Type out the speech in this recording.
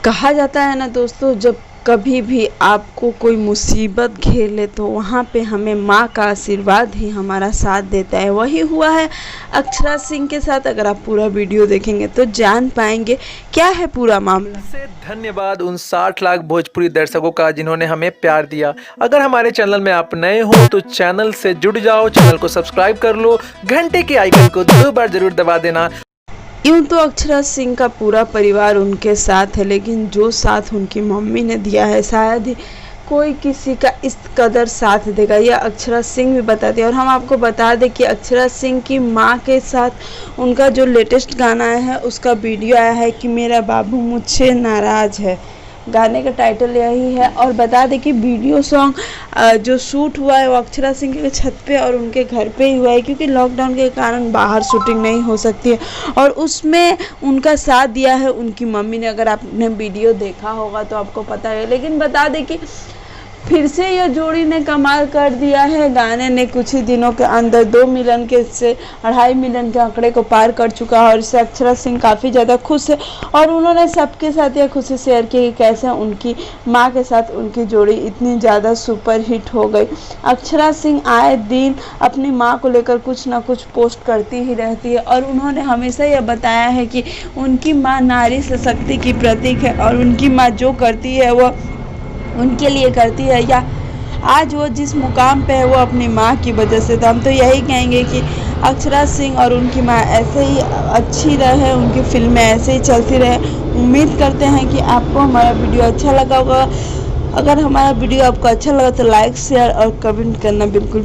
कहा जाता है ना दोस्तों, जब कभी भी आपको कोई मुसीबत घेर ले तो वहाँ पे हमें माँ का आशीर्वाद ही हमारा साथ देता है। वही हुआ है अक्षरा सिंह के साथ। अगर आप पूरा वीडियो देखेंगे तो जान पाएंगे क्या है पूरा मामला। से धन्यवाद उन 60 लाख भोजपुरी दर्शकों का जिन्होंने हमें प्यार दिया। अगर हमारे चैनल में आप नए हो तो चैनल से जुड़ जाओ, चैनल को सब्सक्राइब कर लो, घंटे के आइकन को 2 बार जरूर दबा देना। यूँ तो अक्षरा सिंह का पूरा परिवार उनके साथ है, लेकिन जो साथ उनकी मम्मी ने दिया है शायद ही कोई किसी का इस कदर साथ देगा। यह अक्षरा सिंह भी बताती है। और हम आपको बता दें कि अक्षरा सिंह की माँ के साथ उनका जो लेटेस्ट गाना आया है उसका वीडियो आया है कि मेरा बाबू मुझसे नाराज़ है। गाने का टाइटल यही है। और बता दें कि वीडियो सॉन्ग जो शूट हुआ है वो अक्षरा सिंह के छत पे और उनके घर पे ही हुआ है, क्योंकि लॉकडाउन के कारण बाहर शूटिंग नहीं हो सकती है। और उसमें उनका साथ दिया है उनकी मम्मी ने। अगर आपने वीडियो देखा होगा तो आपको पता है। लेकिन बता दें कि फिर से यह जोड़ी ने कमाल कर दिया है। गाने ने कुछ ही दिनों के अंदर 2 मिलियन के से 2.5 मिलियन के आंकड़े को पार कर चुका है। और इससे अक्षरा सिंह काफ़ी ज़्यादा खुश है। और उन्होंने सबके साथ यह खुशी शेयर की कि कैसे उनकी माँ के साथ उनकी जोड़ी इतनी ज़्यादा सुपर हिट हो गई। अक्षरा सिंह आए दिन अपनी माँ को लेकर कुछ ना कुछ पोस्ट करती ही रहती है। और उन्होंने हमेशा यह बताया है कि उनकी माँ नारी शक्ति की प्रतीक है और उनकी माँ जो करती है वो उनके लिए करती है, या आज वो जिस मुकाम पे है वो अपनी माँ की वजह से। तो हम तो यही कहेंगे कि अक्षरा सिंह और उनकी माँ ऐसे ही अच्छी रहे, उनकी फिल्में ऐसे ही चलती रहे। उम्मीद करते हैं कि आपको हमारा वीडियो अच्छा लगा होगा। अगर हमारा वीडियो आपको अच्छा लगा तो लाइक, शेयर और कमेंट करना बिल्कुल भी